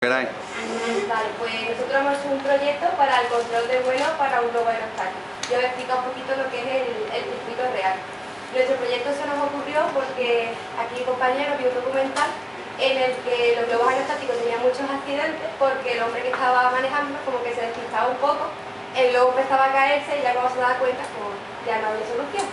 queráis. Vale, pues nosotros hemos hecho un proyecto para el control de vuelo para un globo aerostático. Yo voy a explicar un poquito lo que es el circuito real. Nuestro proyecto se nos ocurrió porque aquí el compañero vio un documental en el que los globos aerostáticos tenían muchos accidentes porque el hombre que estaba manejando como que se despistaba un poco, el globo empezaba a caerse y ya cuando se daba cuenta pues ya no había solución.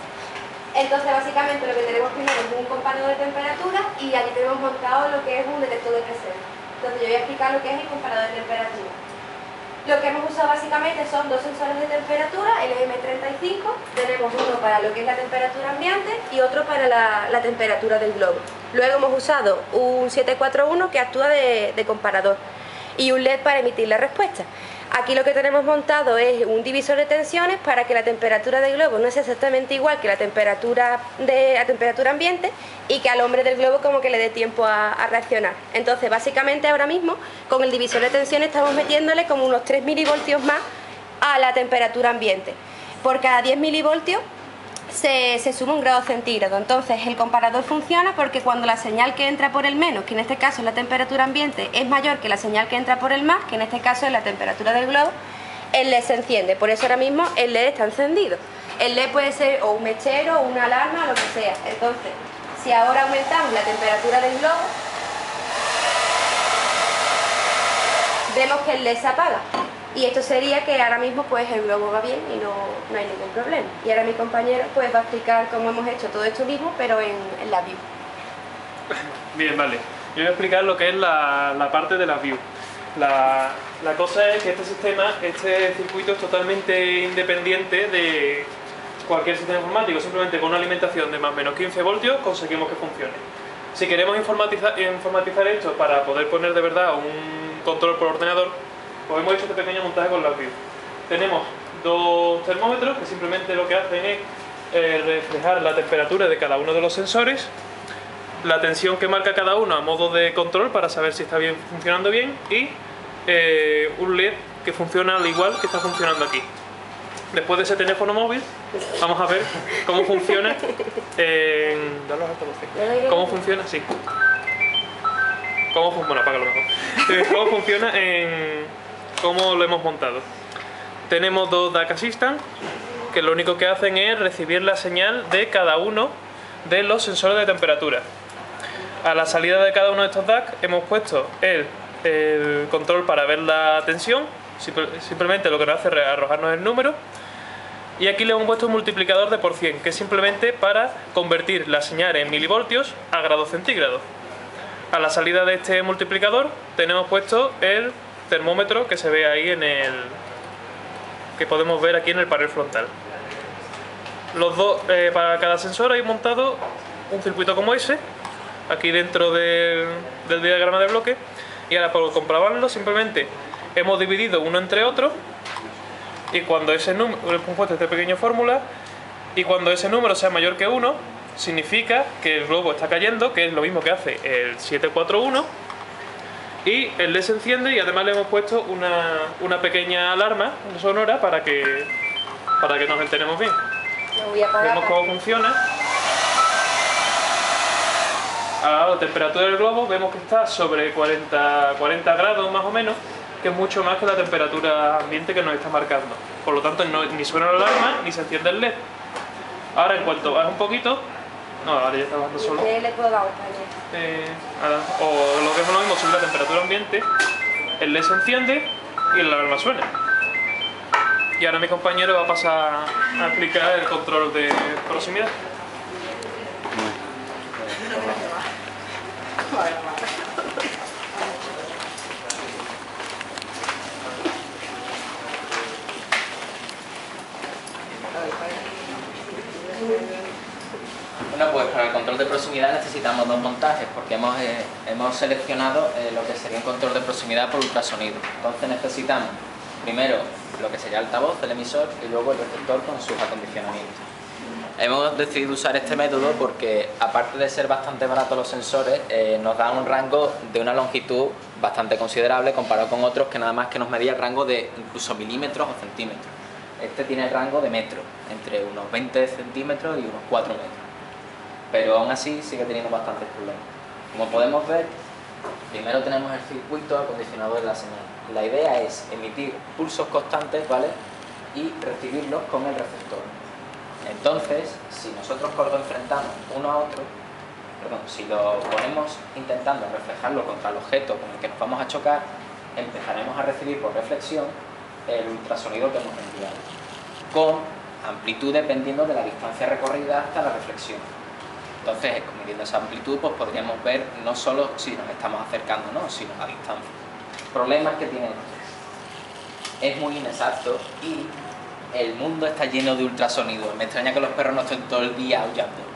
Entonces básicamente lo que tenemos primero es un comparador de temperatura y aquí tenemos montado lo que es un detector de presión. Entonces yo voy a explicar lo que es el comparador de temperatura. Lo que hemos usado básicamente son dos sensores de temperatura, el M35, tenemos uno para lo que es la temperatura ambiente y otro para la temperatura del globo. Luego hemos usado un 741 que actúa de comparador y un LED para emitir la respuesta. Aquí lo que tenemos montado es un divisor de tensiones para que la temperatura del globo no sea exactamente igual que la temperatura ambiente y que al hombre del globo como que le dé tiempo a reaccionar. Entonces básicamente ahora mismo con el divisor de tensiones estamos metiéndole como unos 3 milivoltios más a la temperatura ambiente. Por cada 10 milivoltios se suma 1 grado centígrado. Entonces el comparador funciona porque cuando la señal que entra por el menos, que en este caso es la temperatura ambiente, es mayor que la señal que entra por el más, que en este caso es la temperatura del globo, el LED se enciende. Por eso ahora mismo el LED está encendido. El LED puede ser o un mechero, o una alarma, lo que sea. Entonces, si ahora aumentamos la temperatura del globo, vemos que el LED se apaga. Y esto sería que ahora mismo pues el globo va bien y no hay ningún problema. Y ahora mi compañero pues va a explicar cómo hemos hecho todo esto mismo, pero en la view. Bien, vale. Yo voy a explicar lo que es la parte de la view. La cosa es que este sistema, este circuito es totalmente independiente de cualquier sistema informático. Simplemente con una alimentación de más o menos 15 voltios conseguimos que funcione. Si queremos informatizar esto para poder poner de verdad un control por ordenador, pues hemos hecho este pequeño montaje con la view. Tenemos dos termómetros que simplemente lo que hacen es reflejar la temperatura de cada uno de los sensores, la tensión que marca cada uno a modo de control para saber si está funcionando bien y un LED que funciona al igual que está funcionando aquí. Después de ese teléfono móvil vamos a ver cómo funciona en... Dale los altavoces. ¿Cómo funciona? Sí. Bueno, apágalo mejor. ¿Cómo funciona cómo lo hemos montado? Tenemos dos DAC Assistant que lo único que hacen es recibir la señal de cada uno de los sensores de temperatura. A la salida de cada uno de estos DAC hemos puesto el control para ver la tensión, simplemente lo que nos hace es arrojarnos el número, y aquí le hemos puesto un multiplicador de por 100, que es simplemente para convertir la señal en milivoltios a grados centígrados. A la salida de este multiplicador tenemos puesto el termómetro que se ve ahí que podemos ver aquí en el panel frontal. Los dos, para cada sensor hay montado un circuito como ese, aquí dentro del diagrama de bloque, y ahora por comprobarlo simplemente hemos dividido uno entre otro, y cuando ese número, hemos puesto esta pequeña fórmula, y cuando ese número sea mayor que 1, significa que el globo está cayendo, que es lo mismo que hace el 741, y el LED se enciende y además le hemos puesto una pequeña alarma sonora para que nos enteremos bien. Vemos cómo funciona. A la temperatura del globo vemos que está sobre 40 grados más o menos, que es mucho más que la temperatura ambiente que nos está marcando. Por lo tanto ni suena la alarma ni se enciende el LED. Ahora en cuanto baja un poquito... No, ahora ya está bajando solo. ¿Qué le puedo dar? O lo que es lo mismo, sube la temperatura ambiente, el LED se enciende y la alarma suena. Y ahora mi compañero va a pasar a explicar el control de proximidad. Bueno, pues para el control de proximidad necesitamos dos montajes porque hemos seleccionado lo que sería un control de proximidad por ultrasonido. Entonces necesitamos primero lo que sería el altavoz, el emisor y luego el receptor con sus acondicionamientos. Hemos decidido usar este método porque aparte de ser bastante baratos los sensores, nos dan un rango de una longitud bastante considerable comparado con otros que nada más que nos medía el rango de incluso milímetros o centímetros. Este tiene el rango de metros, entre unos 20 centímetros y unos 4 metros. Pero aún así sigue teniendo bastantes problemas. Como podemos ver, Primero tenemos el circuito acondicionador de la señal. La idea es emitir pulsos constantes, ¿vale? Y recibirlos con el receptor. Entonces, si nosotros lo enfrentamos uno a otro, si lo ponemos intentando reflejarlo contra el objeto con el que nos vamos a chocar, empezaremos a recibir por reflexión el ultrasonido que hemos enviado, con amplitud dependiendo de la distancia recorrida hasta la reflexión. Entonces, midiendo esa amplitud, pues podríamos ver no solo si nos estamos acercando o no, sino a distancia. Problemas que tiene esto: es muy inexacto y el mundo está lleno de ultrasonidos. Me extraña que los perros no estén todo el día aullando.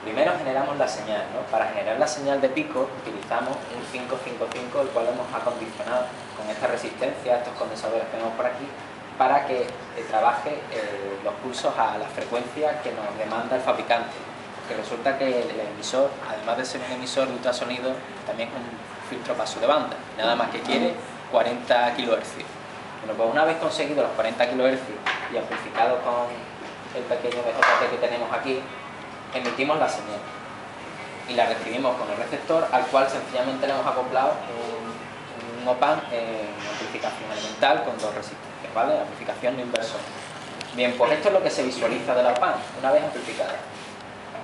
Primero generamos la señal, ¿no? Para generar la señal de pico utilizamos un 555, el cual hemos acondicionado con esta resistencia, estos condensadores que vemos por aquí, para que trabaje los pulsos a la frecuencia que nos demanda el fabricante. Que resulta que el emisor, además de ser un emisor de ultrasonido, también es un filtro paso de banda, nada más que quiere 40 kHz. Bueno, pues una vez conseguido los 40 kHz y amplificado con el pequeño BJT que tenemos aquí, emitimos la señal y la recibimos con el receptor, al cual sencillamente le hemos acoplado un op-amp en amplificación elemental con dos resistencias, ¿vale? Amplificación no inversora. Bien, pues esto es lo que se visualiza de la op-amp una vez amplificada.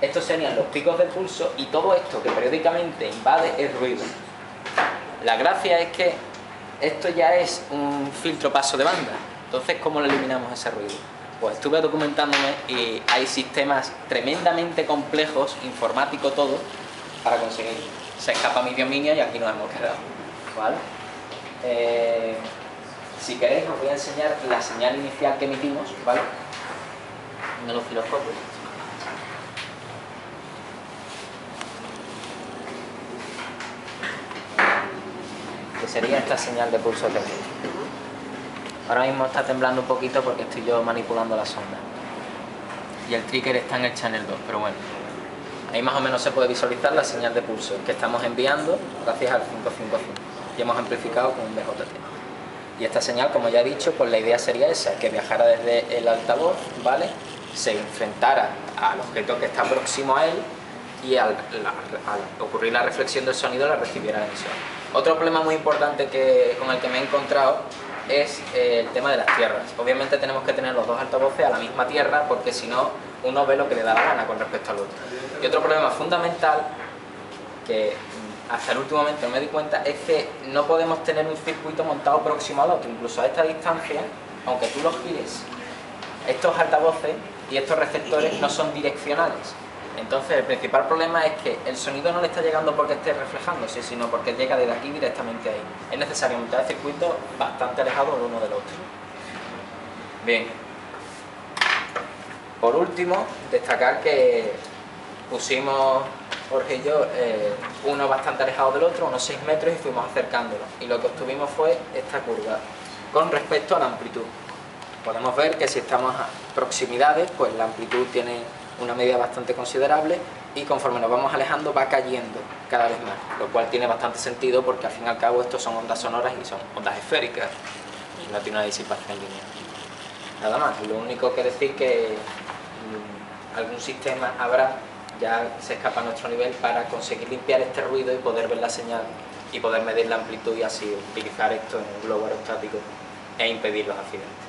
Estos serían los picos de pulso y todo esto que periódicamente invade es ruido. La gracia es que esto ya es un filtro paso de banda. Entonces, ¿cómo le eliminamos ese ruido? Pues estuve documentándome y hay sistemas tremendamente complejos, informático todo, para conseguirlo. Se escapa mi dominio y aquí nos hemos quedado, ¿vale? Si queréis os voy a enseñar la señal inicial que emitimos, ¿vale? En el osciloscopio. Que sería esta señal de pulso técnico. Ahora mismo está temblando un poquito porque estoy yo manipulando la sonda. Y el trigger está en el channel 2, pero bueno. Ahí más o menos se puede visualizar la señal de pulso que estamos enviando gracias al 555. Y hemos amplificado con un BJT. Y esta señal, como ya he dicho, pues la idea sería esa, que viajara desde el altavoz, ¿vale? Se enfrentara al objeto que está próximo a él y al ocurrir la reflexión del sonido la recibiera el emisor. Otro problema muy importante con el que me he encontrado es el tema de las tierras. Obviamente tenemos que tener los dos altavoces a la misma tierra porque si no, uno ve lo que le da la gana con respecto al otro. Y otro problema fundamental, que hasta el último momento no me di cuenta, es que no podemos tener un circuito montado próximo al otro. Incluso a esta distancia, aunque tú los gires, estos altavoces y estos receptores no son direccionales. Entonces el principal problema es que el sonido no le está llegando porque esté reflejándose, sino porque llega desde aquí directamente ahí. Es necesario montar el circuito bastante alejado el uno del otro. Bien. Por último, destacar que pusimos, Jorge y yo, uno bastante alejado del otro, unos 6 metros, y fuimos acercándolo. Y lo que obtuvimos fue esta curva con respecto a la amplitud. Podemos ver que si estamos a proximidades, pues la amplitud tiene una medida bastante considerable y conforme nos vamos alejando va cayendo cada vez más, lo cual tiene bastante sentido porque al fin y al cabo estos son ondas sonoras y son ondas esféricas y no tiene una disipación lineal. Nada más, lo único que decir que algún sistema habrá, ya se escapa a nuestro nivel, para conseguir limpiar este ruido y poder ver la señal y poder medir la amplitud y así utilizar esto en un globo aerostático e impedir los accidentes.